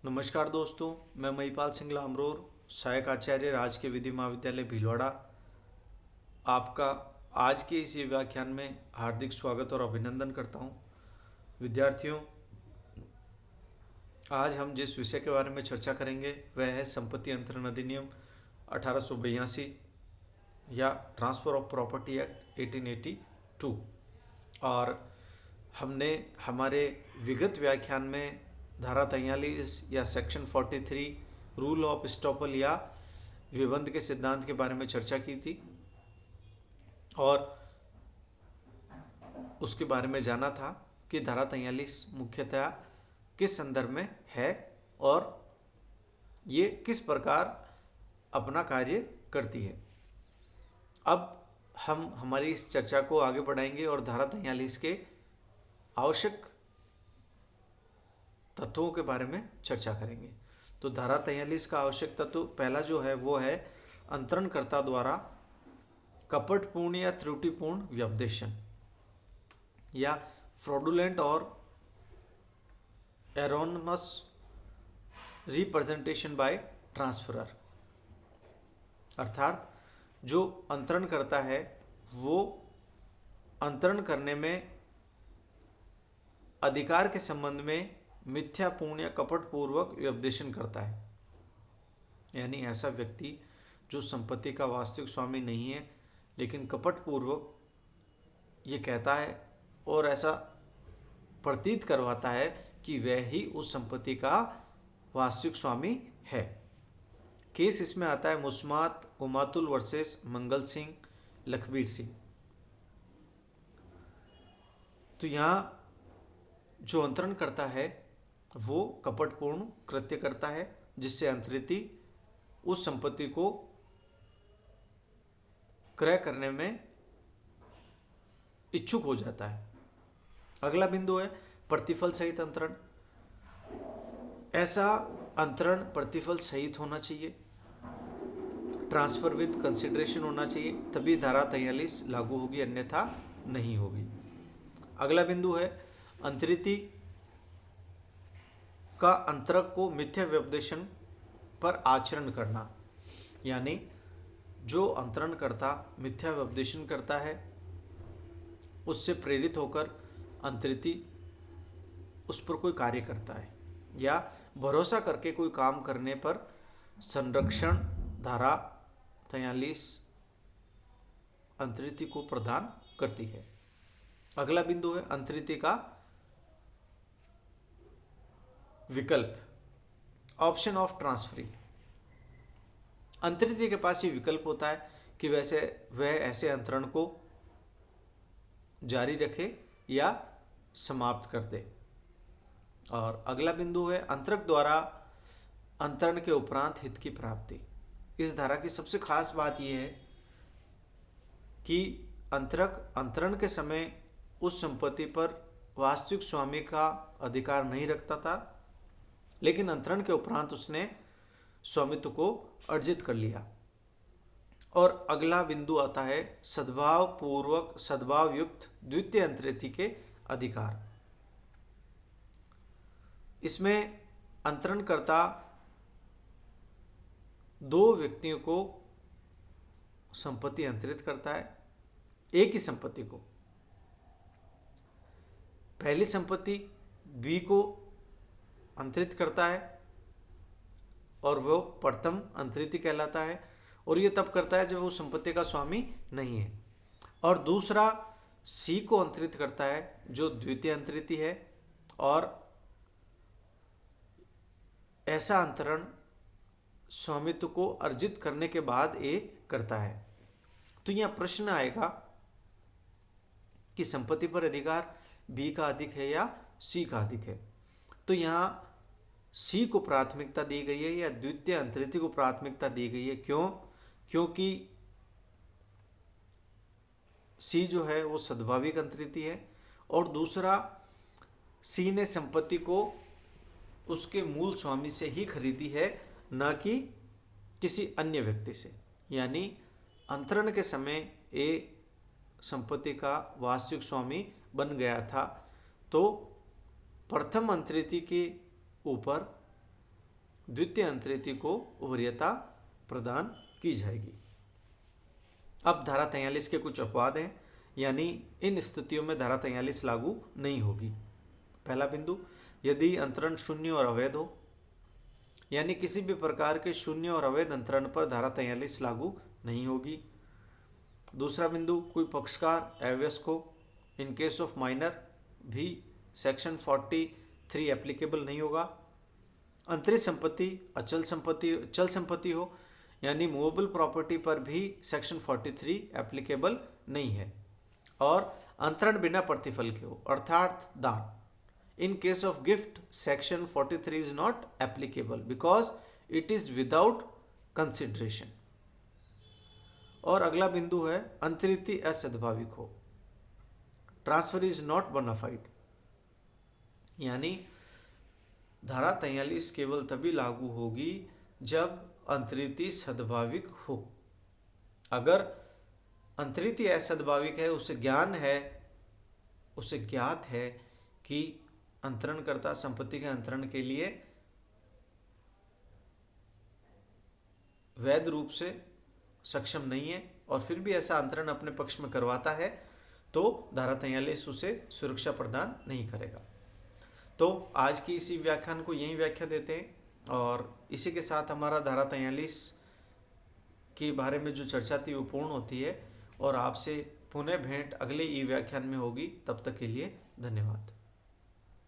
नमस्कार दोस्तों, मैं महिपाल सिंह लामरोर, सहायक आचार्य राजकीय विधि महाविद्यालय भीलवाड़ा। आपका आज के इस व्याख्यान में हार्दिक स्वागत और अभिनंदन करता हूं। विद्यार्थियों, आज हम जिस विषय के बारे में चर्चा करेंगे वह है संपत्ति अंतरण अधिनियम 1882 या ट्रांसफ़र ऑफ प्रॉपर्टी एक्ट 1882। और हमने हमारे विगत व्याख्यान में धारा 43 या सेक्शन 43 रूल ऑफ स्टॉपल या विबंध के सिद्धांत के बारे में चर्चा की थी और उसके बारे में जाना था कि धारा 43 मुख्यतः किस संदर्भ में है और ये किस प्रकार अपना कार्य करती है। अब हम हमारी इस चर्चा को आगे बढ़ाएंगे और धारा 43 के आवश्यक तत्वों के बारे में चर्चा करेंगे। तो धारा 43 का आवश्यक तत्व पहला जो है वो है अंतरणकर्ता द्वारा कपटपूर्ण या त्रुटिपूर्ण व्यपदेशन या फ्रॉडुलेंट और एरोनमस रिप्रेजेंटेशन बाय ट्रांसफरर। अर्थात जो अंतरण करता है वो अंतरण करने में अधिकार के संबंध में मिथ्यापूर्ण या कपटपूर्वक व्यपदेशन करता है। यानी ऐसा व्यक्ति जो संपत्ति का वास्तविक स्वामी नहीं है लेकिन कपटपूर्वक ये कहता है और ऐसा प्रतीत करवाता है कि वह ही उस संपत्ति का वास्तविक स्वामी है। केस इसमें आता है मुस्मात उमातुल वर्सेस मंगल सिंह लखबीर सिंह। तो यहाँ जो अंतरण करता है वो कपटपूर्ण कृत्य करता है जिससे अंतरिति उस संपत्ति को क्रय करने में इच्छुक हो जाता है। अगला बिंदु है प्रतिफल सहित अंतरण। ऐसा अंतरण प्रतिफल सहित होना चाहिए, ट्रांसफर विद कंसिडरेशन होना चाहिए, तभी धारा 43 लागू होगी, अन्यथा नहीं होगी। अगला बिंदु है अंतरिति का अंतरक को मिथ्या व्यपदेशन पर आचरण करना। यानी जो अंतरण करता मिथ्या व्यपदेशन करता है उससे प्रेरित होकर अंतरिति उस पर कोई कार्य करता है या भरोसा करके कोई काम करने पर संरक्षण धारा 43 अंतरिति को प्रदान करती है। अगला बिंदु है अंतरिति का विकल्प, ऑप्शन ऑफ ट्रांसफरिंग। अंतरिति के पास ये विकल्प होता है कि वह ऐसे अंतरण को जारी रखे या समाप्त कर दे। और अगला बिंदु है अंतरक द्वारा अंतरण के उपरांत हित की प्राप्ति। इस धारा की सबसे खास बात यह है कि अंतरक अंतरण के समय उस संपत्ति पर वास्तविक स्वामी का अधिकार नहीं रखता था, लेकिन अंतरण के उपरांत उसने स्वामित्व को अर्जित कर लिया। और अगला बिंदु आता है सद्भाव पूर्वक सद्भाव युक्त द्वितीय अंतरिति के अधिकार। इसमें अंतरणकर्ता दो व्यक्तियों को संपत्ति अंतरित करता है, एक ही संपत्ति को। पहली संपत्ति बी को अंतरित करता है और वो प्रथम अंतरिति कहलाता है, और ये तब करता है जब वो संपत्ति का स्वामी नहीं है। और दूसरा सी को अंतरित करता है जो द्वितीय अंतरिति है, और ऐसा अंतरण स्वामित्व को अर्जित करने के बाद ए करता है। तो यहाँ प्रश्न आएगा कि संपत्ति पर अधिकार बी का अधिक है या सी का अधिक है। तो यहाँ सी को प्राथमिकता दी गई है या द्वितीय अंतरिति को प्राथमिकता दी गई है। क्यों? क्योंकि सी जो है वो सद्भाविक अंतरिति है, और दूसरा सी ने संपत्ति को उसके मूल स्वामी से ही खरीदी है, न कि किसी अन्य व्यक्ति से। यानी अंतरण के समय ए संपत्ति का वास्तविक स्वामी बन गया था, तो प्रथम अंतरिति के ऊपर द्वितीय अंतरिति को वरीयता प्रदान की जाएगी। अब धारा 43 के कुछ अपवाद हैं, यानी इन स्थितियों में धारा 43 लागू नहीं होगी। पहला बिंदु, यदि अंतरण शून्य और अवैध हो, यानी किसी भी प्रकार के शून्य और अवैध अंतरण पर धारा 43 लागू नहीं होगी। दूसरा बिंदु, कोई पक्षकार अवयस्क हो, इन केस ऑफ माइनर भी सेक्शन 43 एप्लीकेबल नहीं होगा। अंतरित संपत्ति अचल संपत्ति हो, यानी मूवेबल प्रॉपर्टी पर भी सेक्शन 43 एप्लीकेबल नहीं है। और अंतरण बिना प्रतिफल के हो, अर्थात दान। In case of gift section 43 is not applicable because it is without consideration. और अगला बिंदु है, अंतरिति असद्भाविक हो, ट्रांसफर इज नॉट बोनाफाइड, यानी धारा 43 केवल तभी लागू होगी जब अंतरिति सद्भाविक हो। अगर अंतरिति असद्भाविक है, उसे ज्ञान है, उसे ज्ञात है कि अंतरणकर्ता संपत्ति के अंतरण के लिए वैध रूप से सक्षम नहीं है और फिर भी ऐसा अंतरण अपने पक्ष में करवाता है, तो धारा 43 उसे सुरक्षा प्रदान नहीं करेगा। तो आज की इसी व्याख्यान को यही व्याख्या देते हैं और इसी के साथ हमारा धारा 43 के बारे में जो चर्चा थी वो पूर्ण होती है और आपसे पुनः भेंट अगले ई व्याख्यान में होगी। तब तक के लिए धन्यवाद।